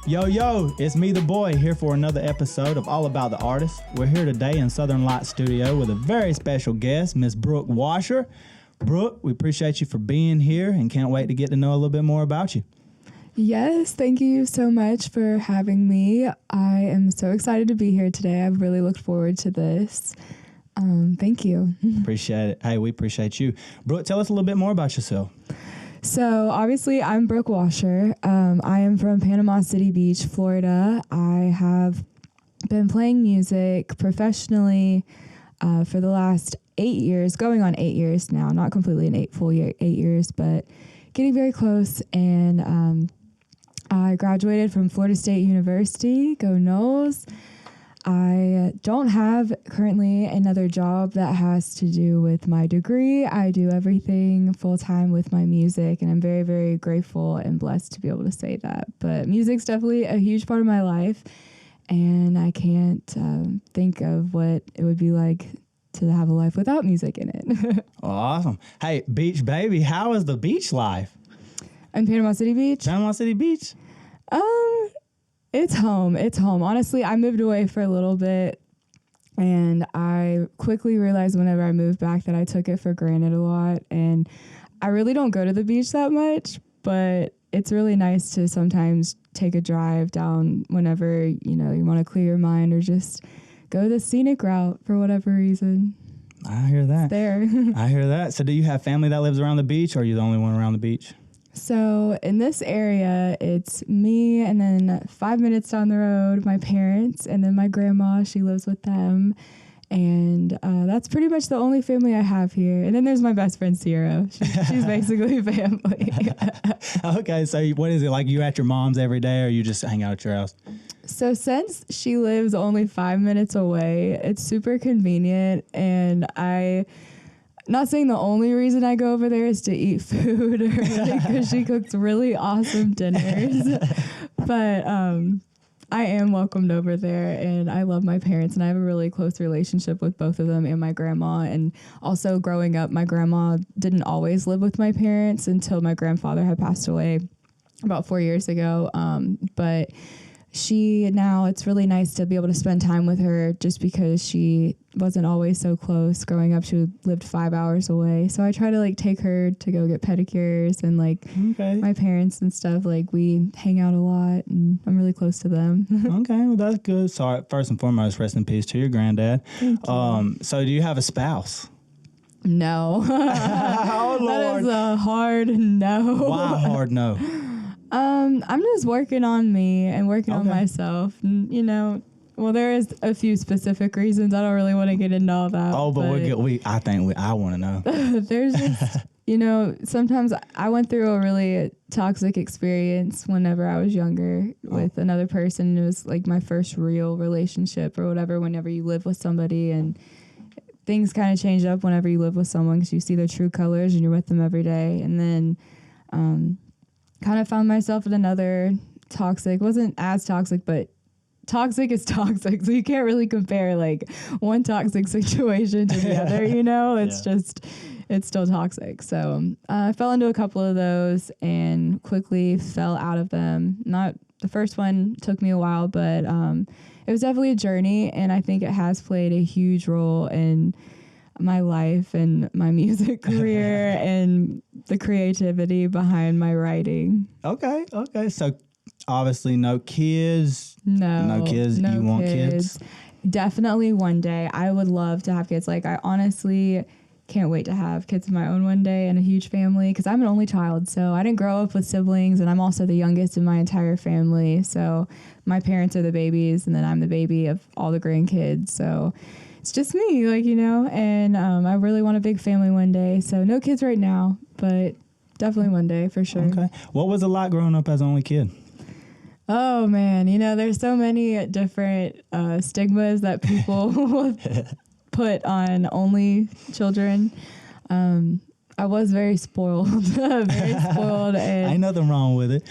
Yo, it's me, the boy, here for another episode of All About the Artist. We're here today in Southern Light Studio with a very special guest, Miss Brooke Washor. Brooke, we appreciate you for being here and can't wait to get to know a little bit more about you. Yes, thank you so much for having me. I am so excited to be here today. I've really looked forward to this. Thank you. Appreciate it. Hey, we appreciate you. Brooke, tell us a little bit more about yourself. So obviously I'm Brooke Washor. I am from Panama City Beach, Florida. I have been playing music professionally for the last 8 years, going on 8 years now, not completely an 8 years, but getting very close. And I graduated from Florida State University, go Noles. I don't have currently another job that has to do with my degree. I do everything full-time with my music, and I'm very, very grateful and blessed to be able to say that. But music's definitely a huge part of my life, and I can't think of what it would be like to have a life without music in it. Awesome. Hey, Beach Baby, how is the beach life? In Panama City Beach? Panama City Beach? It's home. It's home. Honestly, I moved away for a little bit, and I quickly realized whenever I moved back that I took it for granted a lot. And I really don't go to the beach that much, but it's really nice to sometimes take a drive down whenever, you want to clear your mind or just go the scenic route for whatever reason. I hear that. It's there. I hear that. So do you have family that lives around the beach, or are you the only one around the beach? So in this area, it's me, and then 5 minutes down the road, my parents, and then my grandma. She lives with them. And that's pretty much the only family I have here. And then there's my best friend, Sierra. She's basically family. Okay, so what is it, like you at your mom's every day, or you just hang out at your house? So since she lives only 5 minutes away, it's super convenient. And not saying the only reason I go over there is to eat food, or because she cooks really awesome dinners. But I am welcomed over there, and I love my parents, and I have a really close relationship with both of them and my grandma. And also growing up, my grandma didn't always live with my parents until my grandfather had passed away about 4 years ago. But it's really nice to be able to spend time with her just because she wasn't always so close. Growing up, she lived 5 hours away. So I try to take her to go get pedicures, and my parents and stuff, we hang out a lot, and I'm really close to them. Okay, well that's good. So first and foremost, rest in peace to your granddad. Thank you. So do you have a spouse? No. Oh, Lord. That is a hard no. Why a hard no? I'm just working on me and working on myself. And, well, there is a few specific reasons. I don't really want to get into all that. Oh, but we're good. I want to know. There's just, sometimes I went through a really toxic experience whenever I was younger with another person. It was my first real relationship or whatever, whenever you live with somebody, and things kind of change up whenever you live with someone because you see their true colors and you're with them every day. And then, kind of found myself in another toxic, wasn't as toxic, but toxic is toxic. So you can't really compare one toxic situation to the other, it's still toxic. So I fell into a couple of those and quickly fell out of them. Not the first one took me a while, but it was definitely a journey. And I think it has played a huge role in my life and my music career and the creativity behind my writing. Okay. So obviously no kids. No kids. No you want kids? Definitely one day. I would love to have kids. I honestly can't wait to have kids of my own one day and a huge family, because I'm an only child. So I didn't grow up with siblings, and I'm also the youngest in my entire family. So my parents are the babies, and then I'm the baby of all the grandkids. So it's just me, and I really want a big family one day. So no kids right now, but definitely one day for sure. Okay. What was it like growing up as an only kid? Oh, man. There's so many different stigmas that people put on only children. I was very spoiled, and Ain't nothing wrong with it.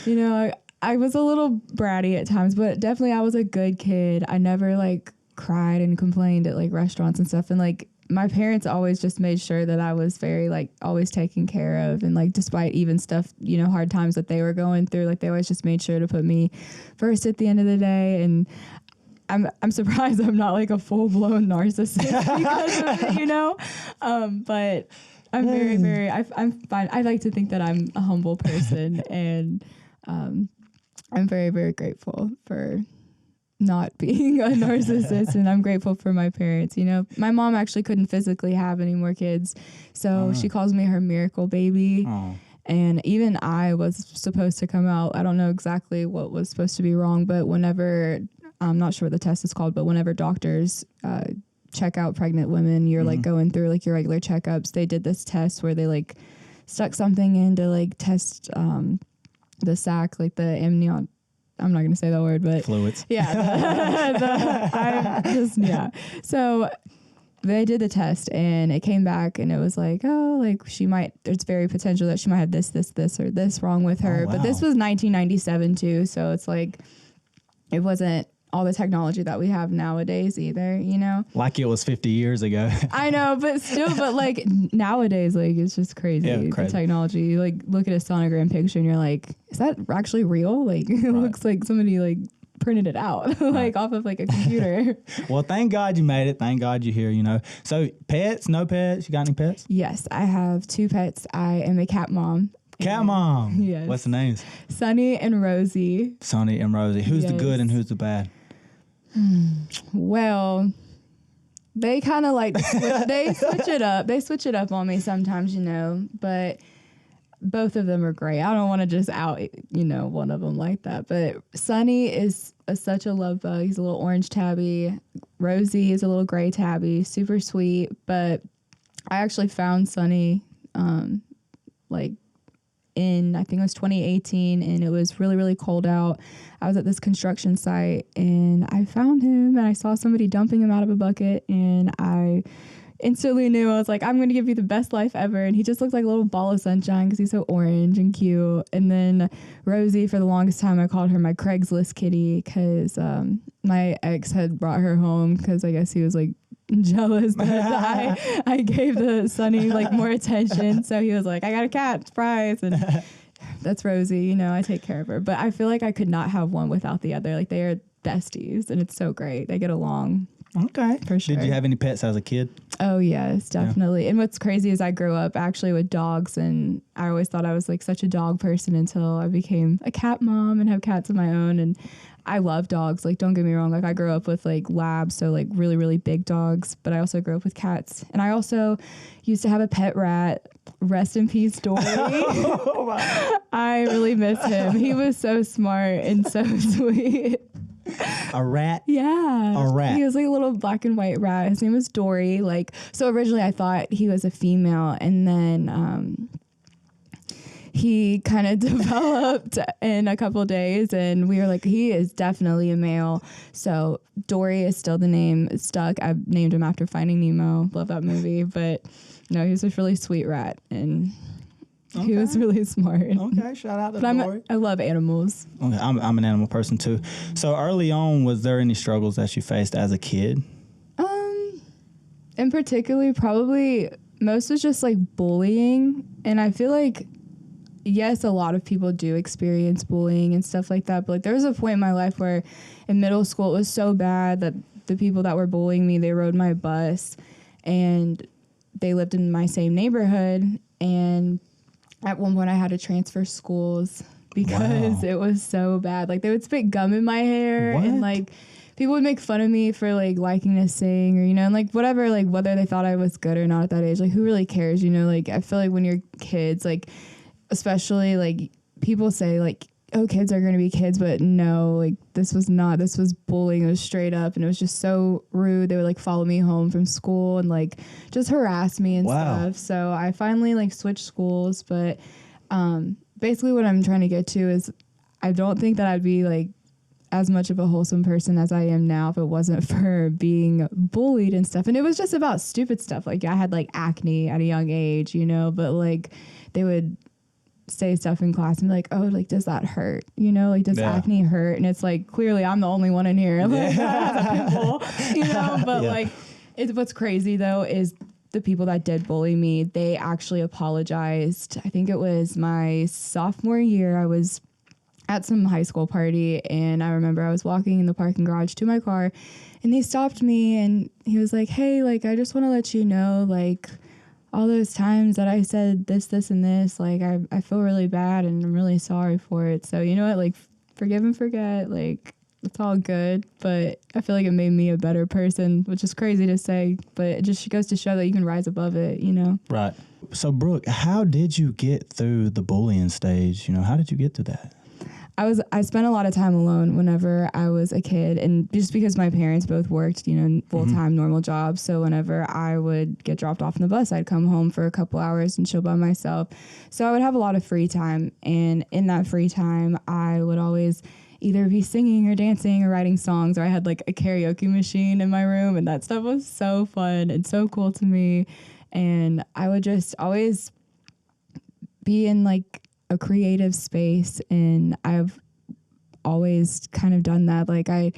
I was a little bratty at times, but definitely I was a good kid. I never cried and complained at restaurants and stuff. And my parents always just made sure that I was very like always taken care of, and like despite even stuff, you know, hard times that they were going through, like they always just made sure to put me first at the end of the day. And I'm surprised I'm not like a full-blown narcissist because of it, you know. But I'm very I'm fine. I like to think that I'm a humble person, and I'm very, very grateful for not being a narcissist, and I'm grateful for my parents. You know, my mom actually couldn't physically have any more kids, so she calls me her miracle baby. And even I was supposed to come out. I don't know exactly what was supposed to be wrong, but whenever, I'm not sure what the test is called, but whenever doctors check out pregnant women, you're like going through like your regular checkups, they did this test where they like stuck something in to like test the sac, like the amnion. I'm not going to say that word, but fluids. Yeah. So they did the test and it came back and it was like, oh, like there's very potential that she might have this, or this wrong with her. But this was 1997 too. So it's like, it wasn't all the technology that we have nowadays either, you know? Like it was 50 years ago. I know, but still, like nowadays, like it's just crazy. Yeah, the technology. You like look at a sonogram picture and you're like, is that actually real? Like it looks like somebody like printed it out like off of like a computer. Well, thank God you made it. Thank God you're here, you know. So pets, no pets? You got any pets? Yes, I have 2 pets. I am a cat mom. Cat mom. Yes. What's the names? Sunny and Rosie. Sunny and Rosie. Who's the good and who's the bad? Well, they kind of like they switch it up. They switch it up on me sometimes, you know, but both of them are great. I don't want to just out, you know, one of them like that. But Sunny is such a love bug. He's a little orange tabby. Rosie is a little gray tabby. Super sweet. But I actually found Sunny like in, I think it was 2018, and it was really, really cold out. I was at this construction site and I found him and I saw somebody dumping him out of a bucket, and I instantly knew, I was like, I'm going to give you the best life ever. And he just looked like a little ball of sunshine because he's so orange and cute. And then Rosie, for the longest time, I called her my Craigslist kitty because my ex had brought her home because I guess he was like jealous that I gave the Sunny like more attention. So he was like, I got a cat, surprise. And that's Rosie, you know, I take care of her. But I feel like I could not have one without the other. Like they are besties and it's so great. They get along. Okay. For sure. Did you have any pets as a kid? Oh, yes, definitely. Yeah. And what's crazy is I grew up actually with dogs, and I always thought I was like such a dog person until I became a cat mom and have cats of my own. And I love dogs. Like, don't get me wrong. Like, I grew up with like labs, so like really, really big dogs, but I also grew up with cats. And I also used to have a pet rat. Rest in peace, Dory. Oh, wow. I really miss him. He was so smart and so sweet. A rat? Yeah. A rat. He was like a little black and white rat. His name was Dory. Like, so originally I thought he was a female, and then he kind of developed in a couple of days, and we were like, he is definitely a male. So Dory is still the name. It's stuck. I've named him after Finding Nemo. Love that movie. But no, he was a really sweet rat, and he was really smart. Okay, shout out to Dory. I love animals. Okay, I'm an animal person too. So early on, was there any struggles that you faced as a kid? In particular, probably most was just like bullying. And I feel like, yes, a lot of people do experience bullying and stuff like that. But like there was a point in my life where in middle school, it was so bad that the people that were bullying me, they rode my bus and they lived in my same neighborhood. And at one point I had to transfer schools because it was so bad. Like they would spit gum in my hair and like people would make fun of me for like liking to sing or, you know, and like whatever, like whether they thought I was good or not at that age, like who really cares, you know? Like I feel like when you're kids, like especially like people say like, oh, kids are going to be kids, but no, like this was bullying. It was straight up and it was just so rude. They would like follow me home from school and like just harass me and stuff. So I finally like switched schools, but basically what I'm trying to get to is I don't think that I'd be like as much of a wholesome person as I am now if it wasn't for being bullied and stuff. And it was just about stupid stuff. Like I had like acne at a young age, you know, but like they would say stuff in class and be like, oh, like, does that hurt? You know, like, does acne hurt? And it's like, clearly I'm the only one in here. Like, that has a pimple, you know, but like, What's crazy though is the people that did bully me, they actually apologized. I think it was my sophomore year. I was at some high school party, and I remember I was walking in the parking garage to my car, and he stopped me, and he was like, hey, like, I just want to let you know, like, all those times that I said this, and this, like, I feel really bad, and I'm really sorry for it. So, you know what, like, forgive and forget, like, it's all good. But I feel like it made me a better person, which is crazy to say, but it just goes to show that you can rise above it, you know? Right. So, Brooke, how did you get through the bullying stage? You know, how did you get through that? I spent a lot of time alone whenever I was a kid, and just because my parents both worked, you know, full-time normal jobs. So whenever I would get dropped off on the bus, I'd come home for a couple hours and chill by myself. So I would have a lot of free time. And in that free time, I would always either be singing or dancing or writing songs, or I had like a karaoke machine in my room, and that stuff was so fun and so cool to me. And I would just always be in like a creative space, and I've always kind of done that. Like I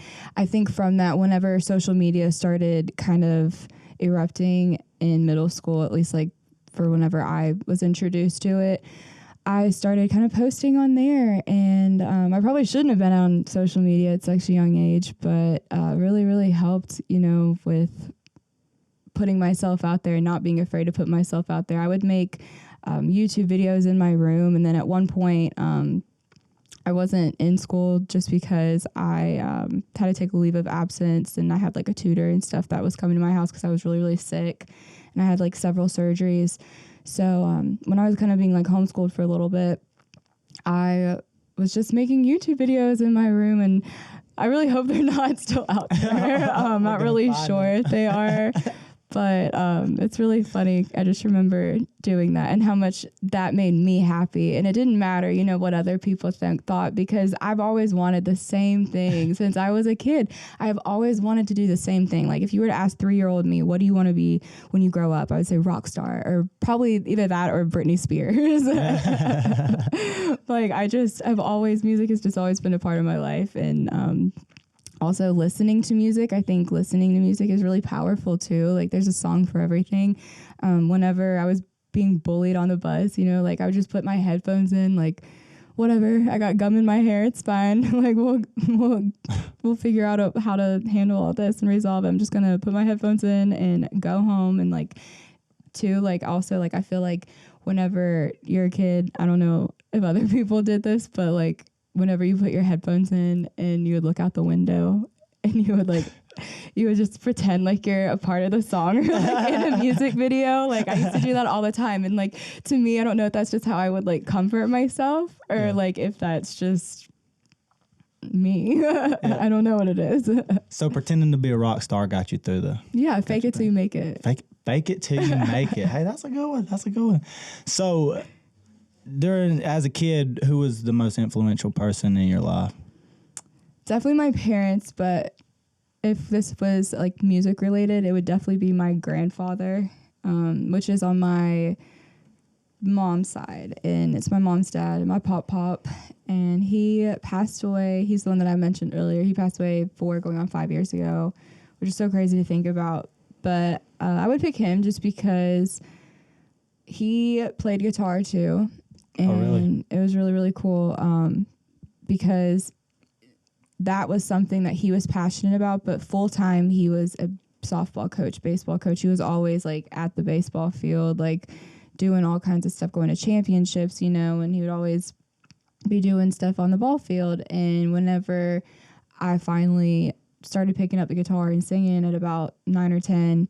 think from that, whenever social media started kind of erupting in middle school, at least like for whenever I was introduced to it, I started kind of posting on there. And I probably shouldn't have been on social media at such a young age, but really, really helped, you know, with putting myself out there and not being afraid to put myself out there. I would make YouTube videos in my room. And then at one point, I wasn't in school just because I had to take a leave of absence, and I had like a tutor and stuff that was coming to my house because I was really, really sick, and I had like several surgeries. So when I was kind of being like homeschooled for a little bit, I was just making YouTube videos in my room, and I really hope they're not still out there. I'm not really sure if they are. But it's really funny. I just remember doing that and how much that made me happy. And it didn't matter, you know, what other people thought, because I've always wanted the same thing since I was a kid. I've always wanted to do the same thing. Like if you were to ask 3-year-old me, what do you want to be when you grow up? I would say rock star, or probably either that or Britney Spears. Like music has just always been a part of my life. And also listening to music. I think listening to music is really powerful too. Like there's a song for everything. Whenever I was being bullied on the bus, you know, like I would just put my headphones in, like whatever, I got gum in my hair, it's fine. Like we'll figure out how to handle all this and resolve it. I'm just gonna put my headphones in and go home. And like too, like also like I feel like whenever you're a kid, I don't know if other people did this, but like whenever you put your headphones in and you would look out the window and you would just pretend like you're a part of the song or like in a music video. Like I used to do that all the time. And like, to me, I don't know if that's just how I would like comfort myself, or like if that's just me. I don't know what it is. So pretending to be a rock star got you through fake it till you make it. Fake it till you make it. Hey, that's a good one. So as a kid, who was the most influential person in your life? Definitely my parents, but if this was like music related, it would definitely be my grandfather, which is on my mom's side, and it's my mom's dad and my pop, and he passed away. He's the one that I mentioned earlier. He passed away 4 going on 5 years ago, which is so crazy to think about. But I would pick him just because he played guitar too. And really? It was really, really cool because that was something that he was passionate about. But full time, he was a softball coach, baseball coach. He was always like at the baseball field, like doing all kinds of stuff, going to championships, you know, and he would always be doing stuff on the ball field. And whenever I finally started picking up the guitar and singing at about 9 or 10,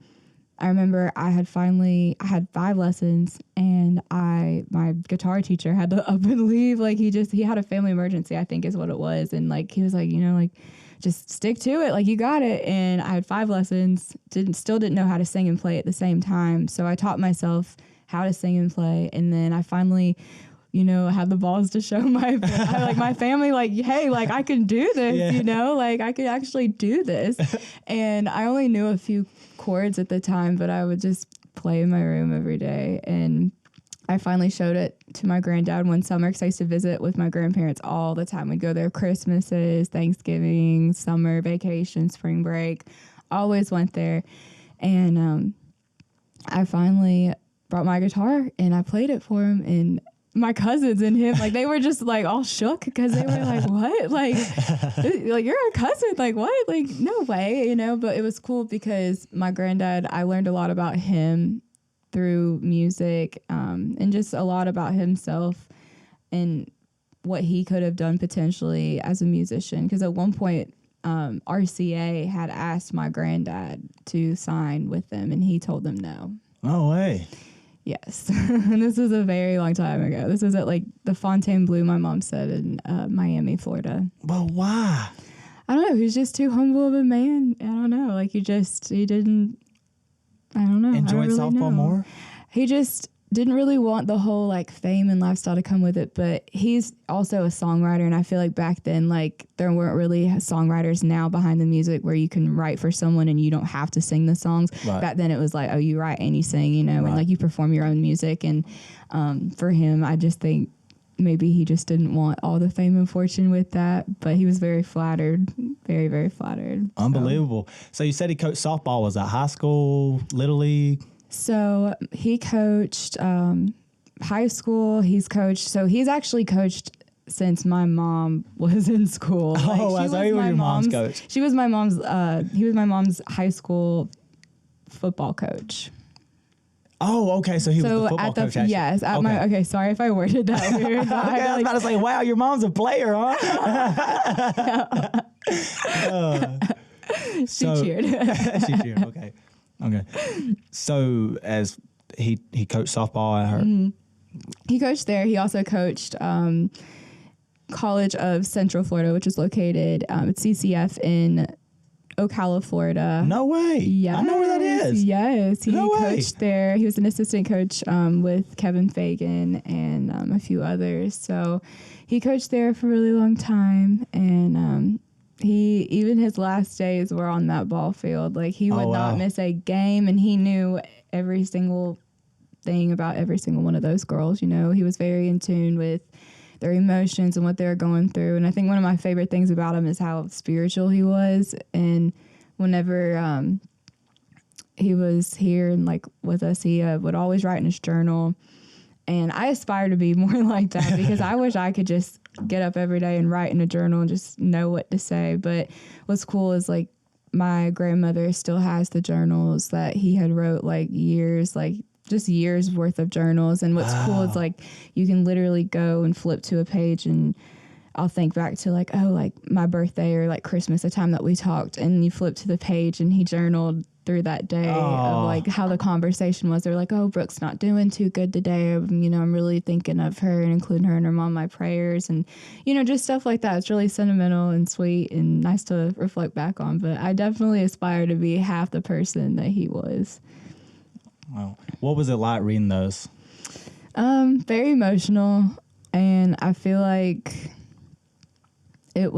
I remember I had 5 lessons, and my guitar teacher had to up and leave. Like he had a family emergency, I think is what it was. And like, he was like, you know, like just stick to it. Like you got it. And I had 5 lessons, still didn't know how to sing and play at the same time. So I taught myself how to sing and play. And then I finally, you know, had the balls to show my family, like, hey, like I can do this, you know, like I could actually do this. And I only knew a few chords at the time, but I would just play in my room every day. And I finally showed it to my granddad one summer, because I used to visit with my grandparents all the time. We'd go there Christmases, Thanksgiving, summer vacation, spring break, always went there. And I finally brought my guitar and I played it for him, and my cousins and him, like, they were just like all shook because they were like, what? Like you're a cousin? Like, what? Like, no way, you know? But it was cool because my granddad, I learned a lot about him through music, and just a lot about himself and what he could have done potentially as a musician. Because at one point, RCA had asked my granddad to sign with them, and he told them no. No way. Yes. And this was a very long time ago. This was at like the Fontainebleau, my mom said, in Miami, Florida. Well, why? I don't know. He was just too humble of a man. I don't know. Like, he didn't, I don't know. Enjoyed really softball more? He just didn't really want the whole like fame and lifestyle to come with it. But he's also a songwriter. And I feel like back then, like, there weren't really songwriters now behind the music where you can write for someone and you don't have to sing the songs. Right. Back then it was like, oh, you write and you sing, you know, Right. and like you perform your own music. And for him, I just think maybe he just didn't want all the fame and fortune with that. But he was very flattered, very, very flattered. Unbelievable. So you said he coached softball. Was that high school, little league? So he coached high school. He's actually coached since my mom was in school. Oh, I thought you were your mom's coach. She was my mom's. He was my mom's high school football coach. Oh, okay. So he was the football coach. Actually. Yes. At okay. Okay. Sorry if I worded that weird. Okay, I was about to say, wow, your mom's a player, huh? She cheered. She cheered. Okay. Okay. So as he coached softball at her. Mm-hmm. He coached there. He also coached College of Central Florida, which is located at CCF in Ocala, Florida. No way. Yes. I know where that is. Yes. He No way. coached there. He was an assistant coach with Kevin Fagan and a few others. So he coached there for a really long time. And even his last days were on that ball field. Like, he would not miss a game, and he knew every single thing about every single one of those girls. You know, he was very in tune with their emotions and what they were going through. And I think one of my favorite things about him is how spiritual he was. And whenever he was here and like with us, he would always write in his journal. And I aspire to be more like that because I wish I could just get up every day and write in a journal and just know what to say. But what's cool is, like, my grandmother still has the journals that he had wrote, like, years worth of journals. And what's cool is, like, you can literally go and flip to a page, and I'll think back to, like, oh, like my birthday or like Christmas, the time that we talked, and you flip to the page and he journaled through that day of like how the conversation was. They're like, oh, Brooke's not doing too good today. You know, I'm really thinking of her and including her and her mom in my prayers, and, you know, just stuff like that. It's really sentimental and sweet and nice to reflect back on. But I definitely aspire to be half the person that he was. Wow. What was it like reading those? Very emotional, and I feel like it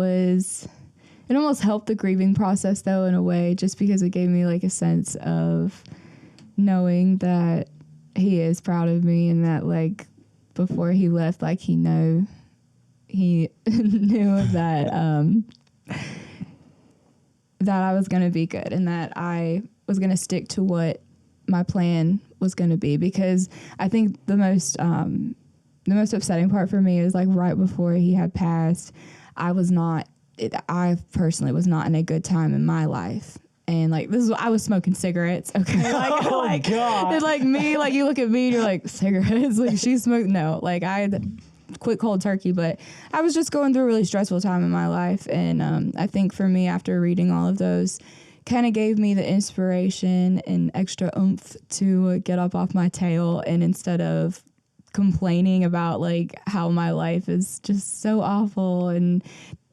almost helped the grieving process, though, in a way, just because it gave me like a sense of knowing that he is proud of me, and that, like, before he left, like, he knew that that I was going to be good, and that I was going to stick to what my plan was going to be. Because I think the most upsetting part for me is, like, right before he had passed, I personally was not in a good time in my life. And, like, I was smoking cigarettes. Okay. Like, God. And, like, me, like, you look at me and you're like, cigarettes? Like, she smoked. No, like, I had quit cold turkey, but I was just going through a really stressful time in my life. And I think for me, after reading all of those, kind of gave me the inspiration and extra oomph to get up off my tail. And instead of complaining about, like, how my life is just so awful, and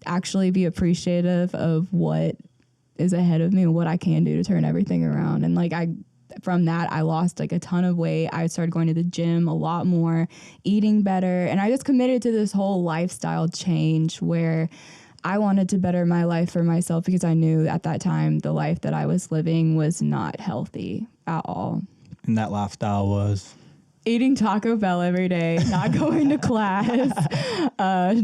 actually be appreciative of what is ahead of me and what I can do to turn everything around. And, like, from that, I lost, like, a ton of weight. I started going to the gym a lot more, eating better. And I just committed to this whole lifestyle change where I wanted to better my life for myself, because I knew at that time the life that I was living was not healthy at all. And that lifestyle was? Eating Taco Bell every day, not going to class,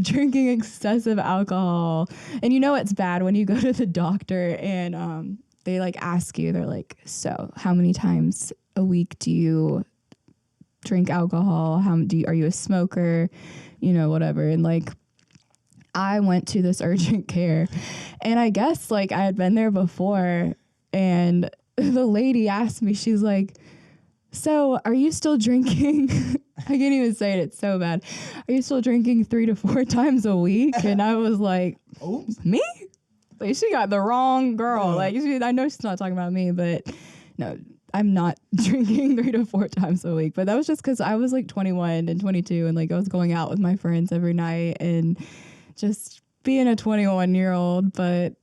drinking excessive alcohol. And you know it's bad when you go to the doctor and they like ask you, they're like, so how many times a week do you drink alcohol? Are you a smoker? You know, whatever. And like, I went to this urgent care, and I guess like I had been there before, and the lady asked me, she's like, so are you still drinking? I can't even say it. It's so bad. Are you still drinking 3 to 4 times a week? And I was like, oops, me? Like, she got the wrong girl. Like, I know she's not talking about me, but no, I'm not drinking 3 to 4 times a week. But that was just because I was like 21 and 22, and like I was going out with my friends every night and just being a 21-year-old. But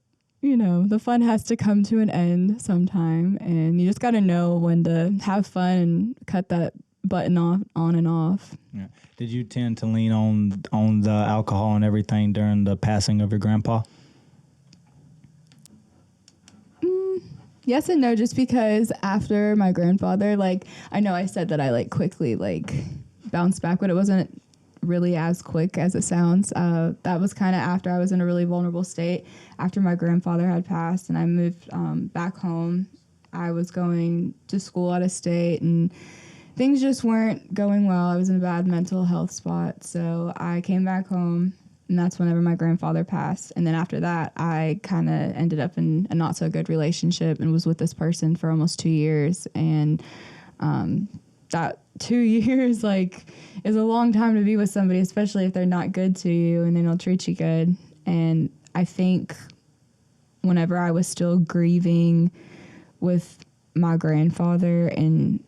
you know, the fun has to come to an end sometime, and you just got to know when to have fun and cut that button on and off. Yeah. Did you tend to lean on the alcohol and everything during the passing of your grandpa? Yes and no, just because after my grandfather, like, I know I said that I like quickly like bounced back, but it wasn't really as quick as it sounds. That was kind of after I was in a really vulnerable state after my grandfather had passed, and I moved back home. I was going to school out of state, and things just weren't going well. I was in a bad mental health spot, so I came back home, and that's whenever my grandfather passed. And then after that, I kind of ended up in a not so good relationship and was with this person for almost 2 years. And that 2 years like is a long time to be with somebody, especially if they're not good to you and they don't treat you good. And I think whenever I was still grieving with my grandfather and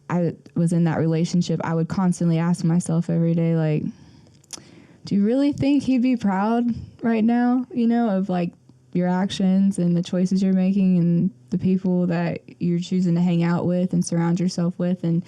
I was in that relationship, I would constantly ask myself every day, like, do you really think he'd be proud right now, you know, of like your actions and the choices you're making and the people that you're choosing to hang out with and surround yourself with? And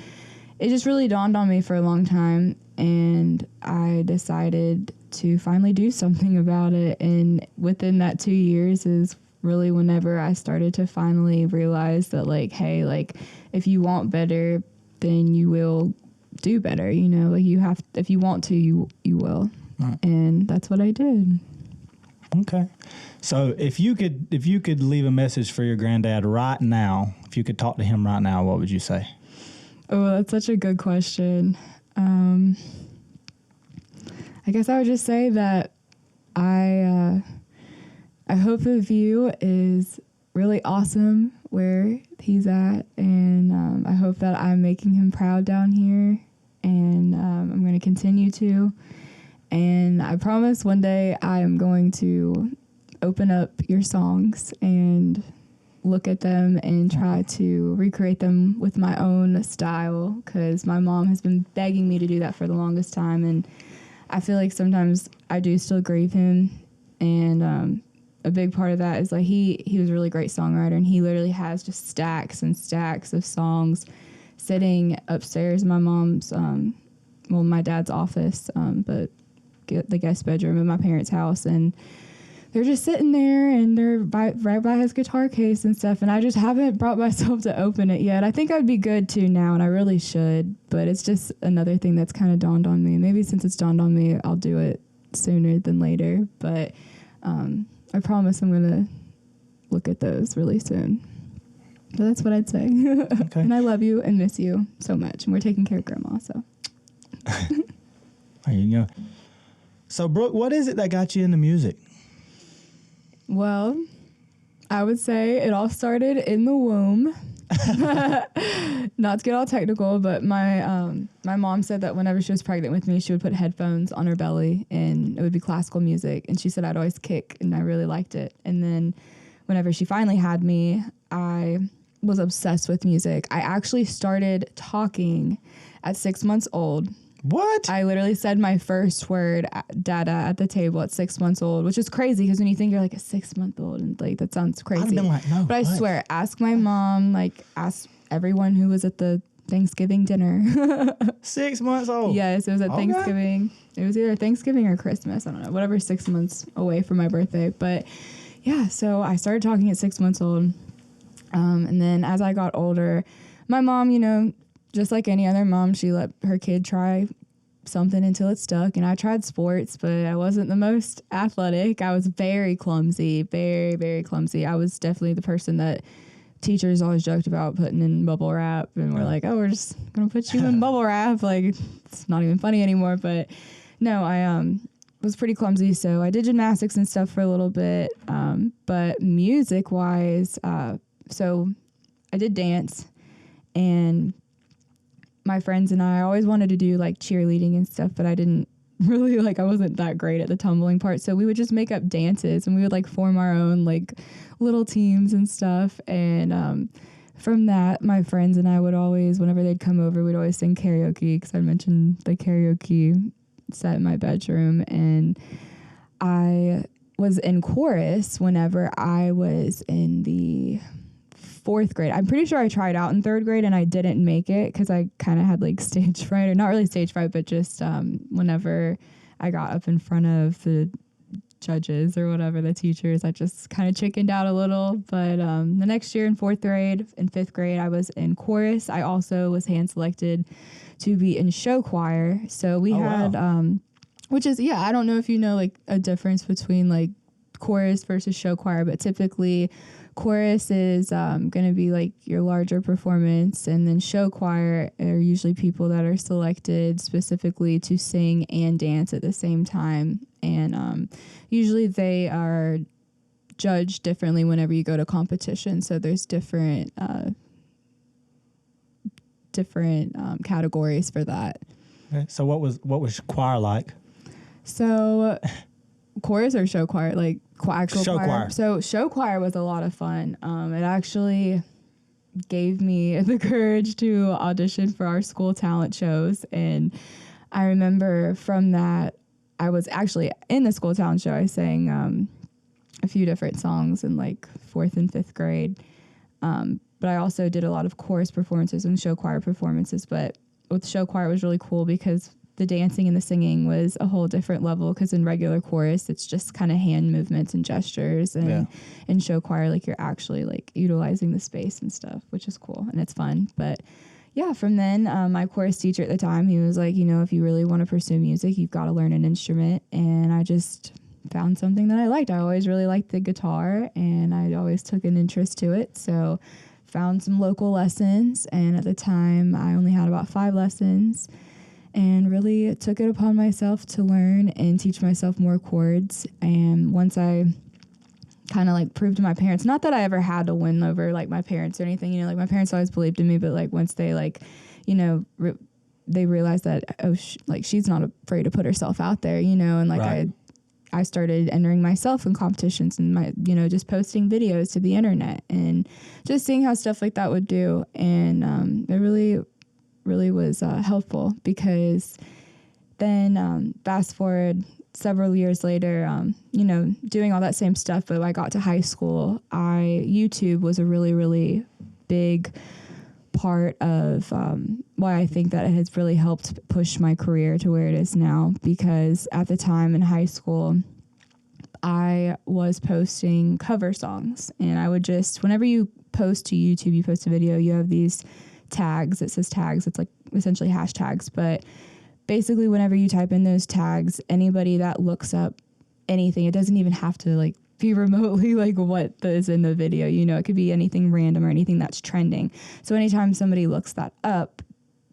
it just really dawned on me for a long time, and I decided to finally do something about it. And within that 2 years is really whenever I started to finally realize that, like, hey, like, if you want better, then you will do better, you know, like you have, if you want to, you will. Right. And that's what I did. Okay. So if you could leave a message for your granddad right now, if you could talk to him right now, what would you say? Oh, that's such a good question. I guess I would just say that I hope the view is really awesome where he's at, and I hope that I'm making him proud down here, and I'm going to continue to. And I promise one day I am going to open up your songs and look at them and try to recreate them with my own style, because my mom has been begging me to do that for the longest time. And I feel like sometimes I do still grieve him. And a big part of that is like he was a really great songwriter, and he literally has just stacks and stacks of songs sitting upstairs in my mom's, my dad's office, but the guest bedroom in my parents' house, and they're just sitting there, and they're right by his guitar case and stuff, and I just haven't brought myself to open it yet. I think I'd be good to now, and I really should, but it's just another thing that's kind of dawned on me. Maybe since it's dawned on me, I'll do it sooner than later, but I promise I'm going to look at those really soon. But that's what I'd say. Okay. And I love you and miss you so much, and we're taking care of Grandma, so. There you go. So, Brooke, what is it that got you into music? Well, I would say it all started in the womb. Not to get all technical, but my mom said that whenever she was pregnant with me, she would put headphones on her belly, and it would be classical music. And she said I'd always kick, and I really liked it. And then whenever she finally had me, I was obsessed with music. I actually started talking at 6 months old. What? I literally said my first word, dada, at the table at 6 months old, which is crazy because when you think you're like a 6-month-old, and like that sounds crazy. I'd have been like, no. But I swear, ask my mom, like ask everyone who was at the Thanksgiving dinner. 6 months old? Yes, it was at Thanksgiving. It was either Thanksgiving or Christmas. I don't know, whatever, 6 months away from my birthday. But yeah, so I started talking at 6 months old. And then as I got older, my mom, you know, just like any other mom, she let her kid try something until it stuck. And I tried sports, but I wasn't the most athletic. I was very clumsy, very, very clumsy. I was definitely the person that teachers always joked about putting in bubble wrap, and we're like, oh, we're just going to put you in bubble wrap. Like, it's not even funny anymore. But no, I was pretty clumsy. So I did gymnastics and stuff for a little bit. But music wise, so I did dance, and my friends and I always wanted to do like cheerleading and stuff, but I didn't really I wasn't that great at the tumbling part. So we would just make up dances, and we would like form our own like little teams and stuff. And from that, my friends and I would always, whenever they'd come over, we'd always sing karaoke, because I mentioned the karaoke set in my bedroom. And I was in chorus whenever I was in the 4th grade. I'm pretty sure I tried out in 3rd grade and I didn't make it because I kind of had like stage fright, or not really stage fright, but just whenever I got up in front of the judges or whatever, the teachers, I just kind of chickened out a little. But the next year in 4th grade and 5th grade, I was in chorus. I also was hand selected to be in show choir. So we had, wow. Which is, I don't know if you know like a difference between like chorus versus show choir, but typically chorus is going to be like your larger performance, and then show choir are usually people that are selected specifically to sing and dance at the same time. And usually they are judged differently whenever you go to competition. So there's different categories for that. Okay. So what was choir like? So chorus or show choir, like actual show choir. So show choir was a lot of fun. It actually gave me the courage to audition for our school talent shows. And I remember from that, I was actually in the school talent show. I sang a few different songs in like 4th and 5th grade. But I also did a lot of chorus performances and show choir performances. But with show choir, it was really cool because the dancing and the singing was a whole different level, because in regular chorus, it's just kind of hand movements and gestures. And in show choir, like you're actually like utilizing the space and stuff, which is cool and it's fun. But yeah, from then, my chorus teacher at the time, he was like, if you really want to pursue music, you've got to learn an instrument. And I just found something that I liked. I always really liked the guitar, and I always took an interest to it. So found some local lessons. And at the time, I only had about 5 lessons. And really took it upon myself to learn and teach myself more chords. And once I kind of like proved to my parents, not that I ever had to win over like my parents or anything, like my parents always believed in me, but like once they like, they realized that, she's not afraid to put herself out there, and like right. I started entering myself in competitions and just posting videos to the internet and just seeing how stuff like that would do. And it really was helpful, because then fast forward several years later, doing all that same stuff, but I got to high school, YouTube was a really, really big part of why I think that it has really helped push my career to where it is now. Because at the time in high school, I was posting cover songs, and I would just, whenever you post to YouTube, you post a video, you have these tags. It says tags. It's like essentially hashtags, but basically whenever you type in those tags, anybody that looks up anything, it doesn't even have to like be remotely like what is in the video, it could be anything random or anything that's trending. So anytime somebody looks that up,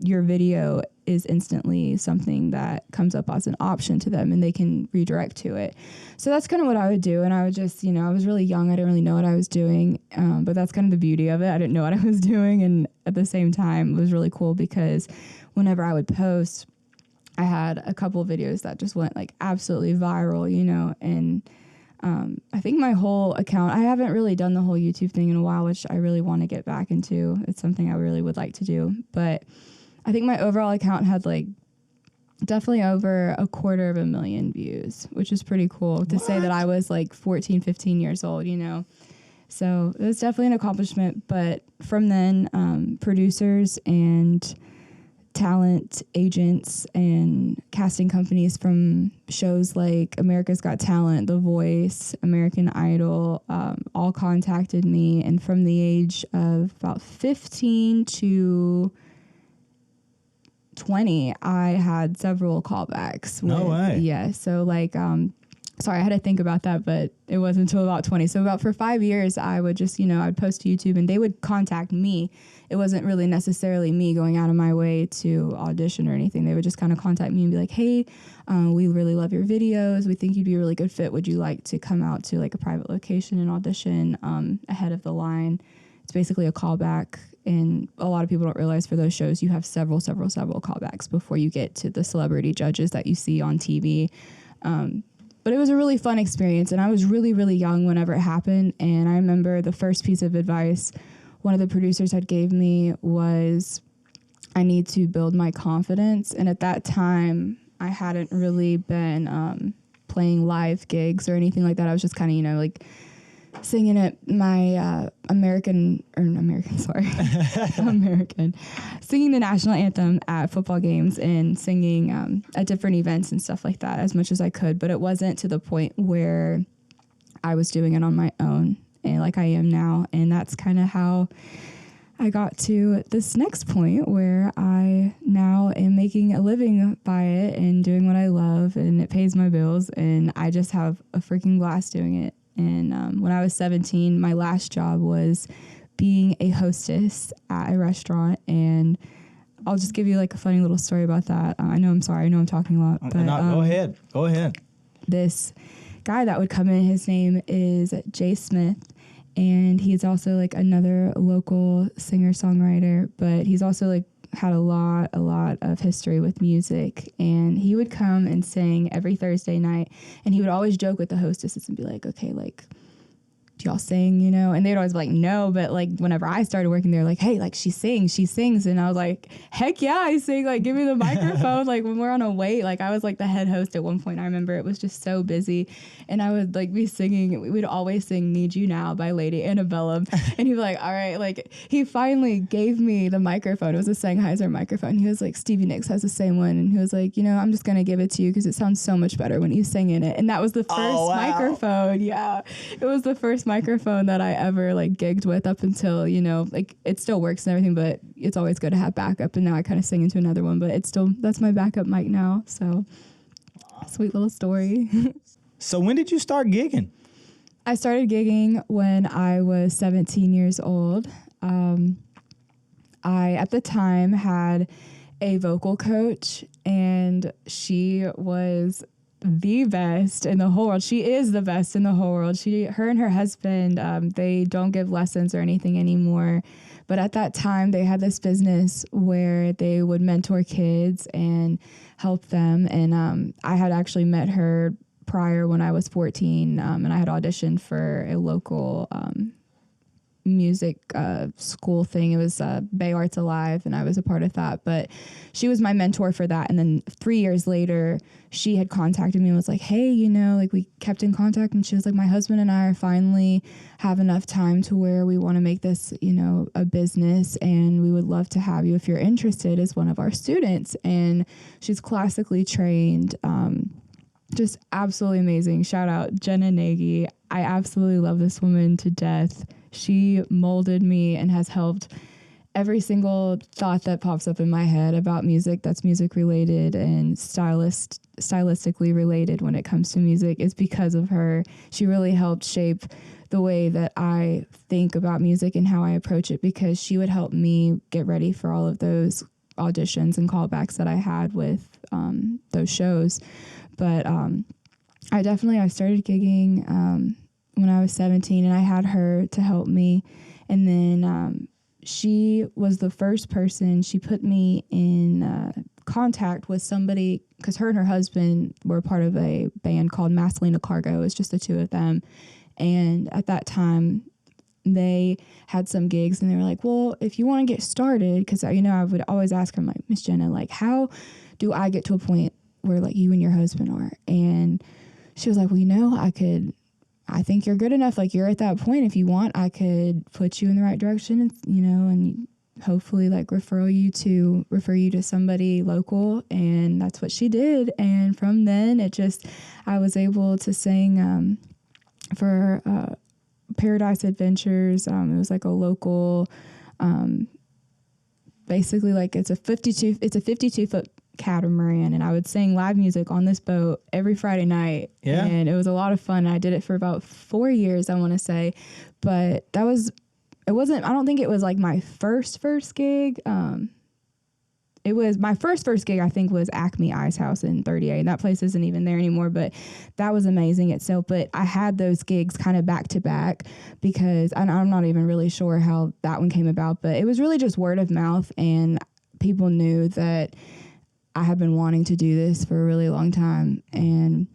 your video is instantly something that comes up as an option to them, and they can redirect to it. So that's kind of what I would do. And I would just, I was really young. I didn't really know what I was doing. But that's kind of the beauty of it. I didn't know what I was doing. And at the same time, it was really cool, because whenever I would post, I had a couple of videos that just went like absolutely viral, and I think my whole account, I haven't really done the whole YouTube thing in a while, which I really want to get back into. It's something I really would like to do. But I think my overall account had like definitely over 250,000 views, which is pretty cool to say that I was like 14, 15 years old, So it was definitely an accomplishment. But from then, producers and talent agents and casting companies from shows like America's Got Talent, The Voice, American Idol, all contacted me. And from the age of about 15 to 20, I had several callbacks. No way. Yeah. So like, sorry, I had to think about that, but it wasn't until about 20. So about for 5 years, I would just, I'd post to YouTube and they would contact me. It wasn't really necessarily me going out of my way to audition or anything. They would just kind of contact me and be like, hey, we really love your videos. We think you'd be a really good fit. Would you like to come out to like a private location and audition ahead of the line? It's basically a callback. And a lot of people don't realize for those shows, you have several callbacks before you get to the celebrity judges that you see on TV. But it was a really fun experience, and I was really, really young whenever it happened. And I remember the first piece of advice one of the producers had gave me was, I need to build my confidence. And at that time, I hadn't really been playing live gigs or anything like that. I was just kind of, like singing at my American, singing the national anthem at football games and singing at different events and stuff like that as much as I could. But it wasn't to the point where I was doing it on my own and like I am now. And that's kind of how I got to this next point where I now am making a living by it and doing what I love, and it pays my bills, and I just have a freaking blast doing it. And when I was 17, my last job was being a hostess at a restaurant. And I'll just give you like a funny little story about that. I know I'm talking a lot. But, Go ahead. This guy that would come in, his name is Jay Smith. And he's also like another local singer-songwriter. But he's also like had a lot of history with music, and he would come and sing every Thursday night, and he would always joke with the hostesses and be like, okay, like, do y'all sing, and they'd always be like, no, but like whenever I started working there, like, hey, like she sings, and I was like, heck yeah, I sing, like give me the microphone. Like when we're on a wait, like I was like the head host at one point. I remember it was just so busy, and I would like be singing, we'd always sing Need You Now by Lady Antebellum, and he'd be like, all right, like he finally gave me the microphone. It was a Sennheiser microphone. He was like, Stevie Nicks has the same one, and he was like, I'm just gonna give it to you because it sounds so much better when you sing in it. And that was the first microphone. Yeah, it was the first microphone that I ever like gigged with up until, like it still works and everything, but it's always good to have backup. And now I kind of sing into another one, but that's my backup mic now. So sweet little story. So when did you start gigging? I started gigging when I was 17 years old. I, at the time, had a vocal coach, and she was the best in the whole world. She is the best in the whole world. Her and her husband, they don't give lessons or anything anymore. But at that time, they had this business where they would mentor kids and help them. And I had actually met her prior when I was 14, and I had auditioned for a local music school thing. It was Bay Arts Alive, and I was a part of that. But she was my mentor for that. And then 3 years later, she had contacted me and was like, hey, like we kept in contact, and she was like, my husband and I are finally have enough time to where we want to make this, a business, and we would love to have you if you're interested as one of our students. And she's classically trained, just absolutely amazing. Shout out Jenna Nagy. I absolutely love this woman to death. She molded me and has helped every single thought that pops up in my head about music that's music related and stylistically related when it comes to music is because of her. She really helped shape the way that I think about music and how I approach it, because she would help me get ready for all of those auditions and callbacks that I had with those shows. But I started gigging when I was 17, and I had her to help me. And then she was the first person. She put me in contact with somebody, because her and her husband were part of a band called Maslina Cargo. It was just the two of them. And at that time, they had some gigs, and they were like, well, if you want to get started, because, I would always ask her, like, Miss Jenna, like, how do I get to a point where, like, you and your husband are? And she was like, well, I think you're good enough. Like, you're at that point. If you want, I could put you in the right direction, and hopefully like refer you to somebody local. And that's what she did. And from then I was able to sing for Paradise Adventures. It was like a local basically like it's a 52-foot catamaran, and I would sing live music on this boat every Friday night. Yeah. And it was a lot of fun. I did it for about 4 years, I want to say. But I don't think it was like my first gig. It was my first gig, I think, was Acme Ice House in 38. And that place isn't even there anymore, but that was amazing itself. But I had those gigs kind of back to back because I'm not even really sure how that one came about, but it was really just word of mouth, and people knew that I had been wanting to do this for a really long time. And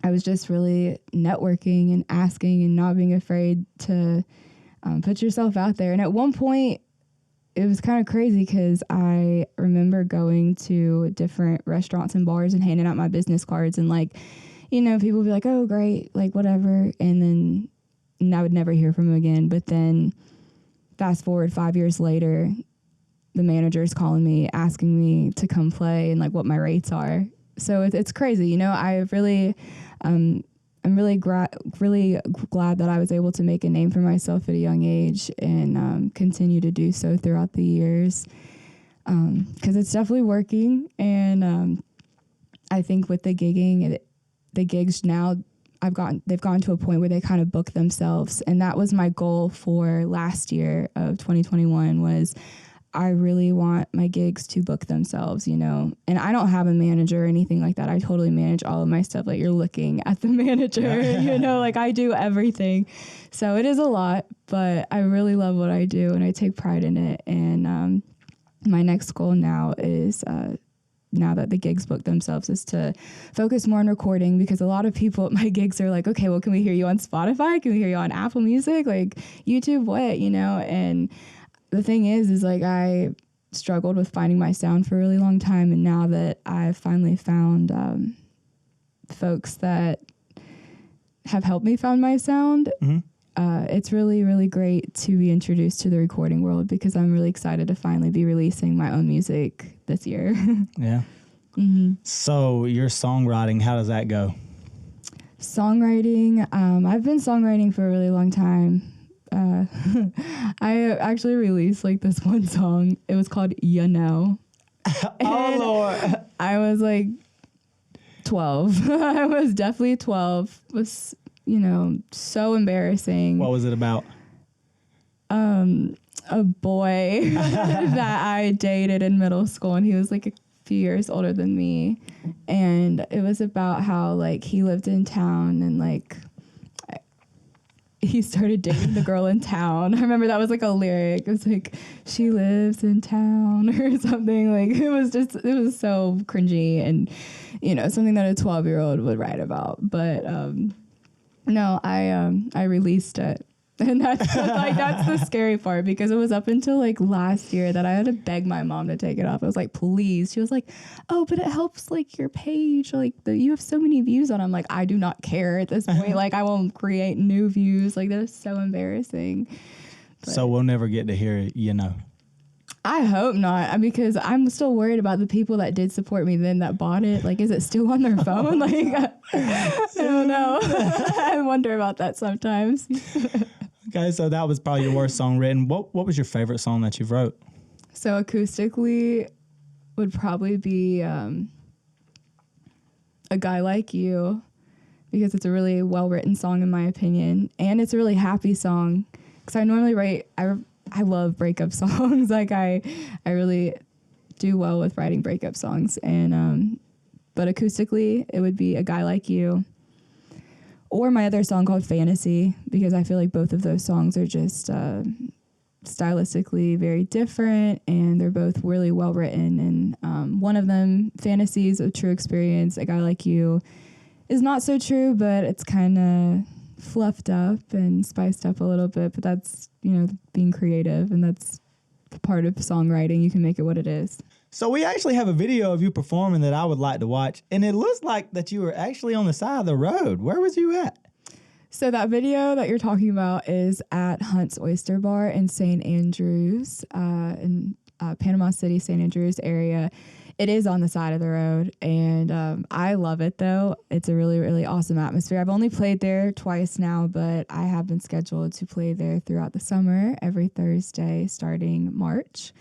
I was just really networking and asking and not being afraid to put yourself out there. And at one point, it was kind of crazy because I remember going to different restaurants and bars and handing out my business cards, and like, you know, people would be like, oh, great, like whatever. And I would never hear from them again. But then fast forward 5 years later, the manager's calling me, asking me to come play and like what my rates are. So it's crazy. You know, I'm really glad that I was able to make a name for myself at a young age, and continue to do so throughout the years, because it's definitely working. And I think with the gigging, the gigs now, they've gotten to a point where they kind of book themselves, and that was my goal for last year of 2021 was I really want my gigs to book themselves, you know, and I don't have a manager or anything like that. I totally manage all of my stuff. Like, you're looking at the manager, you know, like I do everything. So it is a lot, but I really love what I do and I take pride in it. And my next goal now is, now that the gigs book themselves, is to focus more on recording, because a lot of people at my gigs are like, okay, well, can we hear you on Spotify? Can we hear you on Apple Music? Like YouTube, what, you know? And the thing is like I struggled with finding my sound for a really long time. And now that I've finally found folks that have helped me find my sound, it's really, really great to be introduced to the recording world, because I'm really excited to finally be releasing my own music this year. Yeah. So your songwriting, how does that go? Songwriting, I've been songwriting for a really long time. I actually released like this one song. It was called You Know. Oh, Lord. I was like 12. I was definitely 12. It was, you know, so embarrassing. What was it about? A boy that I dated in middle school, and he was like a few years older than me. And it was about how like he lived in town, and like he started dating the girl in town. I remember that was like a lyric. It was like, she lives in town or something. Like it was so cringy, and, you know, something that a 12-year-old would write about. But no, I released it. And that's the scary part, because it was up until like last year that I had to beg my mom to take it off. I was like, please. She was like, oh, but it helps like your page. Like you have so many views on it. I'm like, I do not care at this point. Like I won't create new views. Like that is so embarrassing. But so we'll never get to hear it, you know. I hope not, because I'm still worried about the people that did support me then that bought it. Like, is it still on their phone? Like, I don't know. I wonder about that sometimes. Okay, so that was probably your worst song written. What was your favorite song that you've wrote? So acoustically would probably be A Guy Like You, because it's a really well-written song in my opinion. And it's a really happy song, because I normally write, I love breakup songs. Like I really do well with writing breakup songs. And but acoustically, it would be A Guy Like You. Or my other song called Fantasy, because I feel like both of those songs are just stylistically very different, and they're both really well written. And one of them, Fantasy, is a true experience. A Guy Like You is not so true, but it's kind of fluffed up and spiced up a little bit. But that's, you know, being creative, and that's part of songwriting. You can make it what it is. So we actually have a video of you performing that I would like to watch, and it looks like that you were actually on the side of the road. Where was you at? So that video that you're talking about is at Hunt's Oyster Bar in St. Andrews, in Panama City, St. Andrews area. It is on the side of the road, and I love it, though. It's a really, really awesome atmosphere. I've only played there twice now, but I have been scheduled to play there throughout the summer, every Thursday starting March.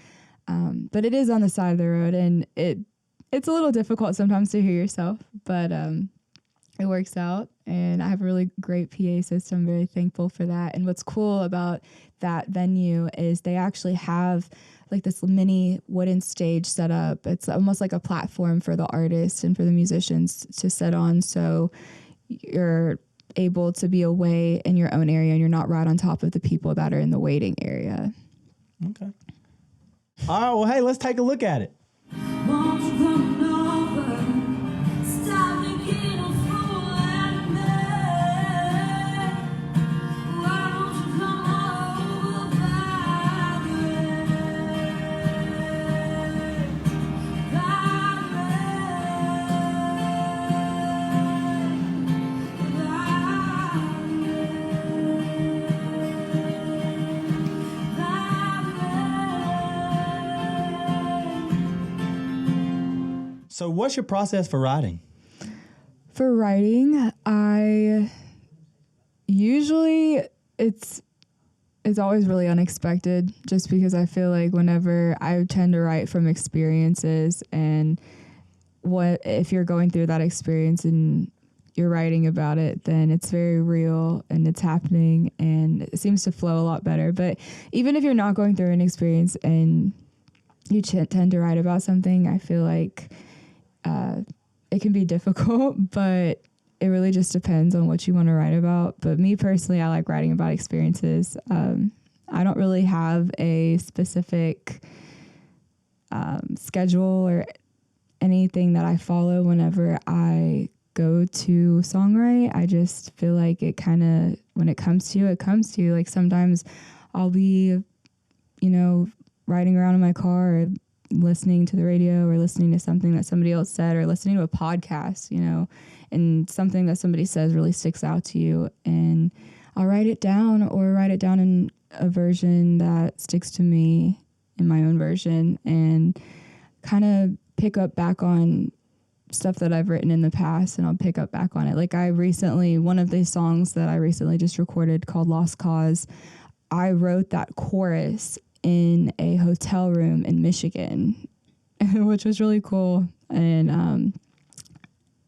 But it is on the side of the road, and it's a little difficult sometimes to hear yourself, but it works out. And I have a really great PA system. Very thankful for that. And what's cool about that venue is they actually have like this mini wooden stage set up. It's almost like a platform for the artists and for the musicians to sit on. So you're able to be away in your own area and you're not right on top of the people that are in the waiting area. Okay. All right. Well, hey, let's take a look at it. Won't you come over? Stop making a fool out of me. Why don't you come over, So what's your process for writing? For writing, I usually it's always really unexpected, just because I feel like whenever I tend to write from experiences, and what if you're going through that experience and you're writing about it, then it's very real and it's happening and it seems to flow a lot better. But even if you're not going through an experience and you tend to write about something, I feel like it can be difficult, but it really just depends on what you want to write about. But me personally, I like writing about experiences. I don't really have a specific schedule or anything that I follow whenever I go to songwrite. I just feel like it kind of, when it comes to you, it comes to you. Like sometimes I'll be, riding around in my car or listening to the radio or listening to something that somebody else said or listening to a podcast, and something that somebody says really sticks out to you, and I'll write it down or write it down in a version that sticks to me in my own version, and kind of pick up back on stuff that I've written in the past, and I'll pick up back on it. Like one of the songs that I recently just recorded called Lost Cause, I wrote that chorus in a hotel room in Michigan, which was really cool. And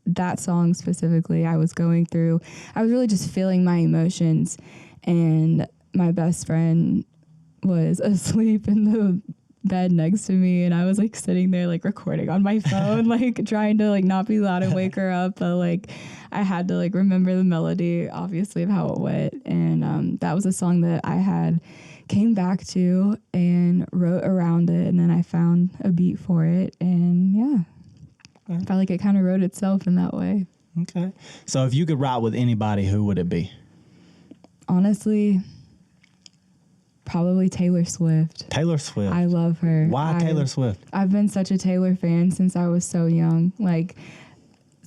that song specifically, I was really just feeling my emotions, and my best friend was asleep in the bed next to me, and I was like sitting there like recording on my phone, like trying to like not be loud and wake her up, but like I had to like remember the melody obviously of how it went. And that was a song that I had came back to and wrote around it, and then I found a beat for it, and I felt like it kind of wrote itself in that way. Okay. So if you could write with anybody, who would it be? Honestly, probably Taylor Swift. Taylor Swift. I love her. Why Taylor Swift? I've been such a Taylor fan since I was so young. Like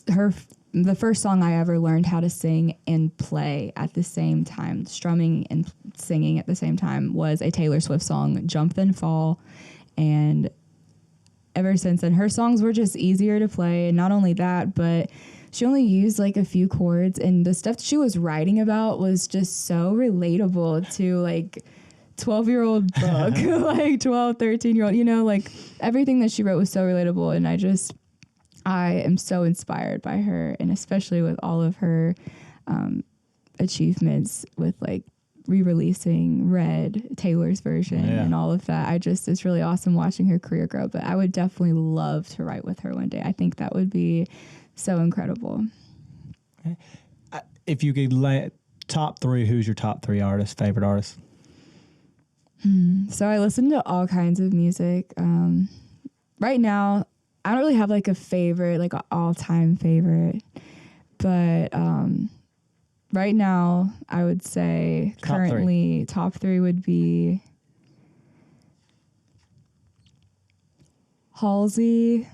the first song I ever learned how to sing and play at the same time, strumming and singing at the same time, was a Taylor Swift song, Jump Then Fall. And ever since then, her songs were just easier to play. And not only that, but she only used like a few chords, and the stuff she was writing about was just so relatable to like 12-year-old Brooke, like 12, 13-year-old, like everything that she wrote was so relatable. And I am so inspired by her, and especially with all of her achievements with like re-releasing Red, Taylor's version, and all of that. It's really awesome watching her career grow, but I would definitely love to write with her one day. I think that would be so incredible. Okay. If you could top three, who's your top three favorite artists? So I listen to all kinds of music. Right now, I don't really have like a favorite, like an all-time favorite, but right now I would say top three would be Halsey.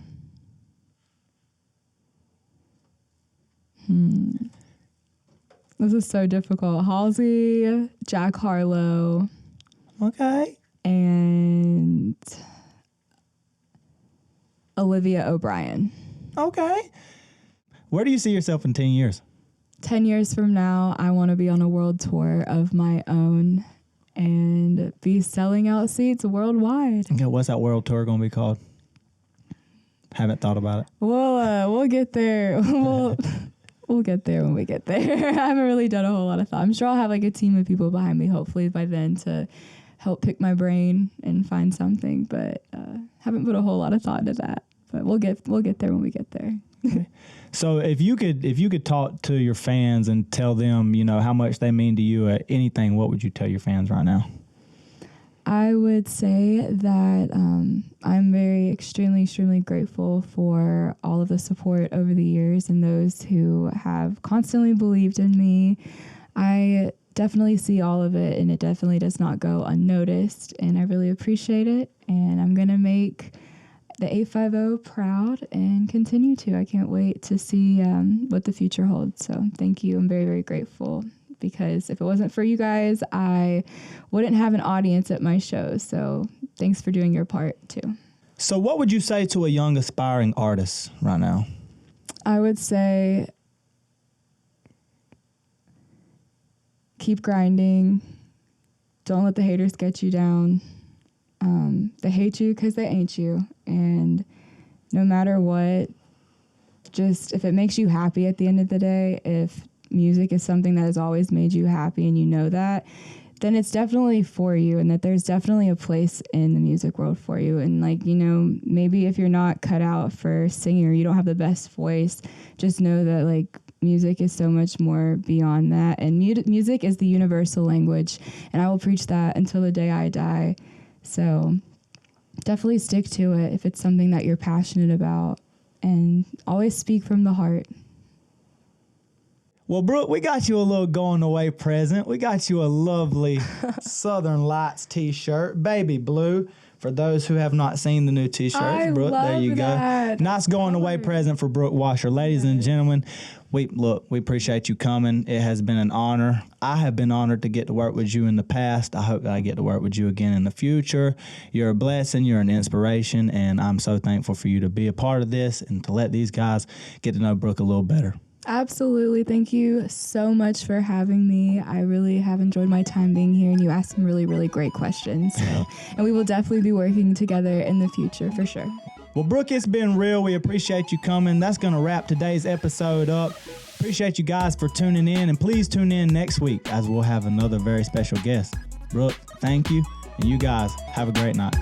This is so difficult. Halsey, Jack Harlow. Okay. And Olivia O'Brien. Okay. Where do you see yourself in 10 years? 10 years from now, I want to be on a world tour of my own and be selling out seats worldwide. Okay, what's that world tour going to be called? Haven't thought about it. We'll get there. We'll get there when we get there. I haven't really done a whole lot of thought. I'm sure I'll have like a team of people behind me, hopefully by then, to help pick my brain and find something. But haven't put a whole lot of thought into that. But we'll get there when we get there. Okay. So if you could talk to your fans and tell them, how much they mean to you at anything, what would you tell your fans right now? I would say that I'm very extremely grateful for all of the support over the years and those who have constantly believed in me. I definitely see all of it, and it definitely does not go unnoticed, and I really appreciate it, and I'm going to make the 850 proud and continue to. I can't wait to see what the future holds. So thank you. I'm very, very grateful, because if it wasn't for you guys, I wouldn't have an audience at my show. So thanks for doing your part too. So what would you say to a young aspiring artist right now? I would say keep grinding. Don't let the haters get you down. They hate you because they ain't you. And no matter what, just if it makes you happy at the end of the day, if music is something that has always made you happy and you know that, then it's definitely for you, and that there's definitely a place in the music world for you. And maybe if you're not cut out for singing or you don't have the best voice, just know that music is so much more beyond that. And music is the universal language, and I will preach that until the day I die. So definitely stick to it if it's something that you're passionate about, and always speak from the heart. Well, Brooke, we got you a little going away present. We got you a lovely Southern Lights t-shirt, baby blue. For those who have not seen the new t-shirts, Brooke, there you that. go. Nice going away present for Brooke Washor. Ladies and gentlemen, we appreciate you coming. It has been an honor. I have been honored to get to work with you in the past. I hope that I get to work with you again in the future. You're a blessing. You're an inspiration, and I'm so thankful for you to be a part of this and to let these guys get to know Brooke a little better. Absolutely. Thank you so much for having me. I really have enjoyed my time being here, and you asked some really, really great questions. And we will definitely be working together in the future for sure. Well, Brooke, it's been real. We appreciate you coming. That's going to wrap today's episode up. Appreciate you guys for tuning in, and please tune in next week as we'll have another very special guest. Brooke, thank you, and you guys have a great night.